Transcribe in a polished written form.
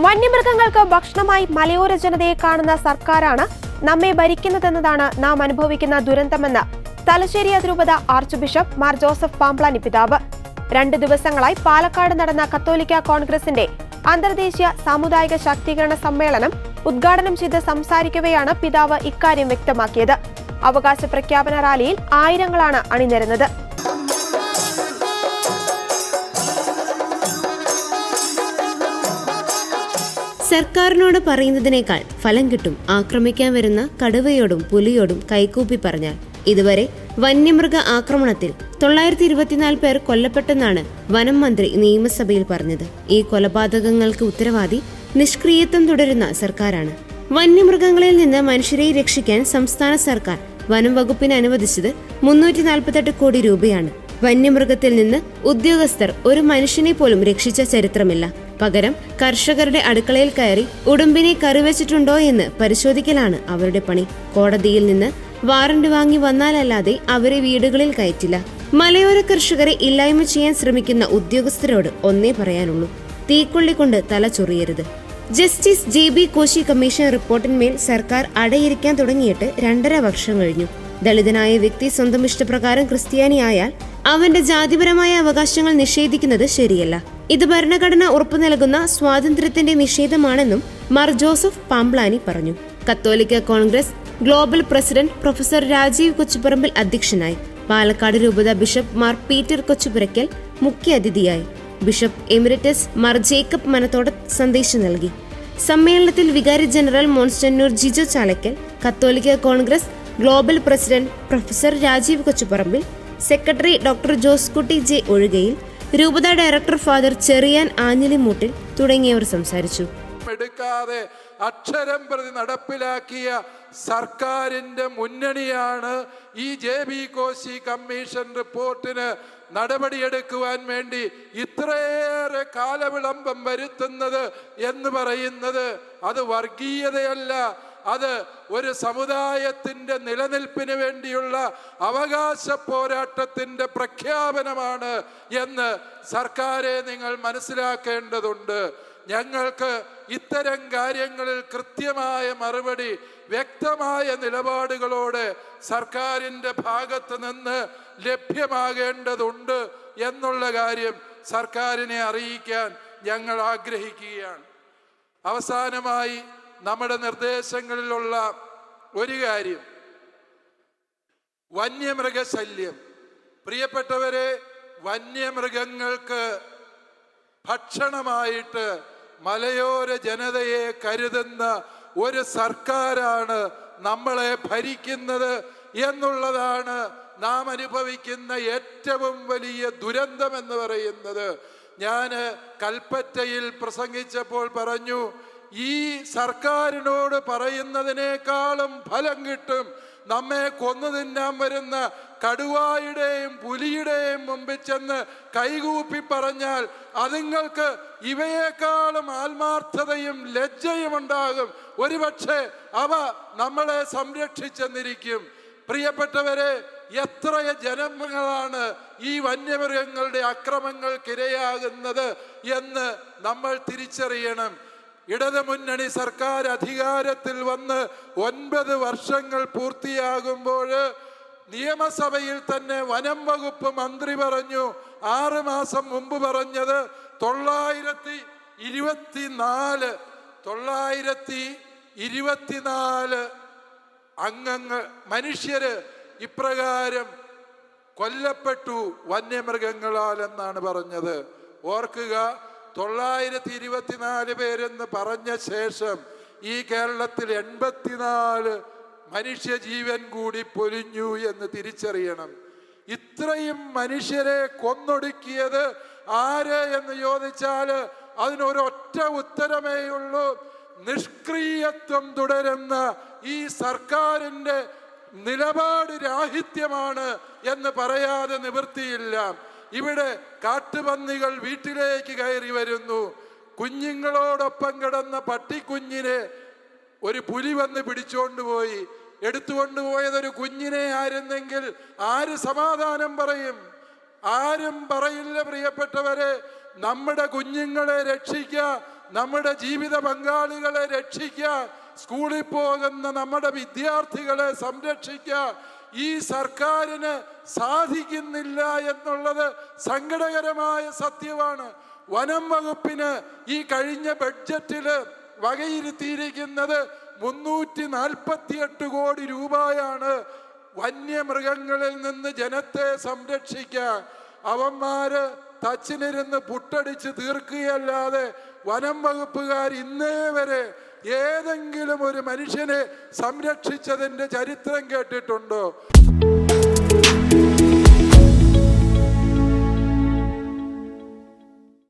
വന്യമൃഗങ്ങൾക്ക് ഭക്ഷണമായി മലയോര ജനതയെ കാണുന്ന സർക്കാരാണ് നമ്മെ ഭരിക്കുന്നതെന്നതാണ് നാം അനുഭവിക്കുന്ന ദുരന്തമെന്ന് തലശ്ശേരി അതിരൂപത arch bishop Mar Joseph Pamplany പിതാവ് 2 ദിവസങ്ങളായി പാലക്കാട് നടന്ന കത്തോലിക്ക കോൺഗ്രസിന്റെ അന്തർദേശീയ സാമുദായിക ശാക്തീകരണ സമ്മേളനം ഉദ്ഘാടനം ചെയ്ത് സംസാരിക്കവെയാണ് പിതാവ് ഇക്കാര്യം വ്യക്തമാക്കിയത്. അവകാശ പ്രഖ്യാപന റാലിയിൽ ആയിരങ്ങളാണ് അണിനിരന്നത്. സർക്കാരിനോട് പറയുന്നതിനേക്കാൾ ഫലം കിട്ടും ആക്രമിക്കാൻ വരുന്ന കടുവയോടും പുലിയോടും കൈകൂപ്പി പറഞ്ഞാൽ. ഇതുവരെ വന്യമൃഗ ആക്രമണത്തിൽ 924 പേർ കൊല്ലപ്പെട്ടെന്നാണ് വനം മന്ത്രി നിയമസഭയിൽ പറഞ്ഞത്. ഈ കൊലപാതകങ്ങൾക്ക് ഉത്തരവാദി നിഷ്ക്രിയത്വം തുടരുന്ന സർക്കാരാണ്. വന്യമൃഗങ്ങളിൽ നിന്ന് മനുഷ്യരെ രക്ഷിക്കാൻ സംസ്ഥാന സർക്കാർ വനം വകുപ്പിന് അനുവദിച്ചത് 348 കോടി രൂപയാണ്. വന്യമൃഗത്തിൽ നിന്ന് ഉദ്യോഗസ്ഥർ ഒരു മനുഷ്യനെ പോലും രക്ഷിച്ച ചരിത്രമില്ല. പകരം കർഷകരുടെ അടുക്കളയിൽ കയറി ഉടുമ്പിനെ കറിവെച്ചിട്ടുണ്ടോ എന്ന് പരിശോധിക്കലാണ് അവരുടെ പണി. കോടതിയിൽ നിന്ന് വാറന്റ് വാങ്ങി വന്നാലല്ലാതെ അവരെ വീടുകളിൽ കയറ്റില്ല. മലയോര കർഷകരെ ഇല്ലായ്മ ചെയ്യാൻ ശ്രമിക്കുന്ന ഉദ്യോഗസ്ഥരോട് ഒന്നേ പറയാനുള്ളൂ: തീക്കൊള്ളി കൊണ്ട് തല ചൊറിയരുത്. ജസ്റ്റിസ് JB കോശി കമ്മീഷൻ റിപ്പോർട്ടിന്മേൽ സർക്കാർ അടയിരിക്കാൻ തുടങ്ങിയിട്ട് 2.5 വർഷം കഴിഞ്ഞു. ദളിതനായ വ്യക്തി സ്വന്തം ഇഷ്ടപ്രകാരം ക്രിസ്ത്യാനിയായാൽ അവന്റെ ജാതിപരമായ അവകാശങ്ങൾ നിഷേധിക്കുന്നത് ശരിയല്ല. ഇത് ഭരണഘടന ഉറപ്പു നൽകുന്ന സ്വാതന്ത്ര്യത്തിന്റെ നിഷേധമാണെന്നും മാർ ജോസഫ് പാംപ്ലാനി പറഞ്ഞു. കത്തോലിക്ക Congress global president professor Rajeev Kochuparambil അധ്യക്ഷനായി. പാലക്കാട് രൂപത ബിഷപ്പ് മാർ പീറ്റർ കൊച്ചുപുരയ്ക്കൽ മുഖ്യ അതിഥിയായി. Bishop emeritus Mar Jacob Manathodu സന്ദേശം നൽകി. സമ്മേളനത്തിൽ വികാരി ജനറൽ മോൺസ്റ്റന്യൂർ ജിജോ ചാലക്കൽ, കത്തോലിക്ക Congress global president professor Rajeev Kochuparambil, secretary doctor Joskutty J Ozhukayil, രൂപത ഡയറക്ടർ ഫാദർ ചെറിയാൻ ആഞ്ഞിലിമൂട്ടിൽ തുടങ്ങിയവർ സംസാരിച്ചു. എടുക്കാതെ അക്ഷരം പ്രതി നടപ്പിലാക്കിയ സർക്കാരിന്റെ മുന്നണിയാണ് ഈ JB കോശി കമ്മീഷൻ റിപ്പോർട്ടിന് നടപടിയെടുക്കുവാൻ വേണ്ടി ഇത്രയേറെ കാലവിളംബം വരുത്തുന്നത് എന്ന് പറയുന്നത്. അത് വർഗീയതയല്ല, അത് ഒരു സമുദായത്തിന്റെ നിലനിൽപ്പിന് വേണ്ടിയുള്ള അവകാശ പോരാട്ടത്തിന്റെ പ്രഖ്യാപനമാണ് എന്ന് സർക്കാരെ നിങ്ങൾ മനസ്സിലാക്കേണ്ടതുണ്ട്. ഞങ്ങൾക്ക് ഇത്തരം കാര്യങ്ങളിൽ കൃത്യമായ മറുപടി, വ്യക്തമായ നിലപാടുകളോടെ സർക്കാരിൻ്റെ ഭാഗത്ത് നിന്ന് ലഭ്യമാകേണ്ടതുണ്ട് എന്നുള്ള കാര്യം സർക്കാരിനെ അറിയിക്കാൻ ഞങ്ങൾ ആഗ്രഹിക്കുകയാണ്. അവസാനമായി നമ്മുടെ നിർദ്ദേശങ്ങളിലുള്ള ഒരു കാര്യം, വന്യമൃഗശല്യം. പ്രിയപ്പെട്ടവരെ, വന്യമൃഗങ്ങൾക്ക് ഭക്ഷണമായിട്ട് മലയോര ജനതയെ കരുതുന്ന ഒരു സർക്കാരാണ് നമ്മളെ ഭരിക്കുന്നത് എന്നുള്ളതാണ് നാം അനുഭവിക്കുന്ന ഏറ്റവും വലിയ ദുരന്തം എന്ന് പറയുന്നത്. ഞാൻ കൽപ്പറ്റയിൽ പ്രസംഗിച്ചപ്പോൾ പറഞ്ഞു, ഈ സർക്കാരിനോട് പറയുന്നതിനേക്കാളും ഫലം കിട്ടും നമ്മെ കൊന്നു തിന്നാൻ വരുന്ന കടുവായുടെയും പുലിയുടെയും മുമ്പിൽ ചെന്ന് കൈകൂപ്പി പറഞ്ഞാൽ അതുങ്ങൾക്ക് ഇവയേക്കാളും ആത്മാർത്ഥതയും ലജ്ജയും ഉണ്ടാകും. ഒരുപക്ഷെ അവ നമ്മളെ സംരക്ഷിച്ചെന്നിരിക്കും. പ്രിയപ്പെട്ടവരെ, എത്ര ജനങ്ങളാണ് ഈ വന്യമൃഗങ്ങളുടെ അക്രമങ്ങൾക്കിരയാകുന്നത് എന്ന് നമ്മൾ തിരിച്ചറിയണം. ഇടതുമുന്നണി സർക്കാർ അധികാരത്തിൽ വന്ന് 9 വർഷങ്ങൾ പൂർത്തിയാകുമ്പോൾ നിയമസഭയിൽ തന്നെ വനം വകുപ്പ് മന്ത്രി പറഞ്ഞു, 6 മാസം മുമ്പ് പറഞ്ഞത് 924 അംഗങ്ങൾ മനുഷ്യര് ഇപ്രകാരം കൊല്ലപ്പെട്ടു വന്യമൃഗങ്ങളാൽ എന്നാണ് പറഞ്ഞത്. ഓർക്കുക, 924 പേരെന്ന് പറഞ്ഞ ശേഷം ഈ കേരളത്തിൽ 84 മനുഷ്യജീവൻ കൂടി പൊലിഞ്ഞു എന്ന് തിരിച്ചറിയണം. ഇത്രയും മനുഷ്യരെ കൊന്നൊടുക്കിയത് ആര് എന്ന് ചോദിച്ചാൽ അതിനൊരൊറ്റ ഉത്തരമേയുള്ളൂ: നിഷ്ക്രിയത്വം തുടരുന്ന ഈ സർക്കാരിൻ്റെ നിലപാട് രാഹിത്യമാണ് എന്ന് പറയാതെ നിവൃത്തിയില്ല. ഇവിടെ കാട്ടുപന്നികൾ വീട്ടിലേക്ക് കയറി വരുന്നു. കുഞ്ഞുങ്ങളോടൊപ്പം കിടന്ന പട്ടിക്കുഞ്ഞിനെ ഒരു പുലി വന്ന് പിടിച്ചോണ്ടുപോയി. എടുത്തുകൊണ്ടുപോയതൊരു കുഞ്ഞിനെ ആയിരുന്നെങ്കിൽ ആര് സമാധാനം പറയും? ആരും പറയില്ല. പ്രിയപ്പെട്ടവരെ, നമ്മുടെ കുഞ്ഞുങ്ങളെ രക്ഷിക്കുക, നമ്മുടെ ജീവിത പങ്കാളികളെ രക്ഷിക്കാൻ, സ്കൂളിൽ പോകുന്ന നമ്മുടെ വിദ്യാർത്ഥികളെ സംരക്ഷിക്കാൻ ഈ സർക്കാരിന് സാധിക്കുന്നില്ല എന്നുള്ളത് സങ്കടകരമായ സത്യമാണ്. വനം വകുപ്പിന് ഈ കഴിഞ്ഞ ബഡ്ജറ്റിൽ വകയിരുത്തിയിരിക്കുന്നത് 348 കോടി രൂപയാണ് വന്യമൃഗങ്ങളിൽ നിന്ന് ജനത്തെ സംരക്ഷിക്കാൻ. അവന്മാര് തച്ചിനിരുന്ന് പുട്ടടിച്ച് തീർക്കുകയല്ലാതെ വനം വകുപ്പുകാർ ഇന്നേ വരെ ഏതെങ്കിലും ഒരു മനുഷ്യനെ സംരക്ഷിച്ചതിൻ്റെ ചരിത്രം കേട്ടിട്ടുണ്ടോ?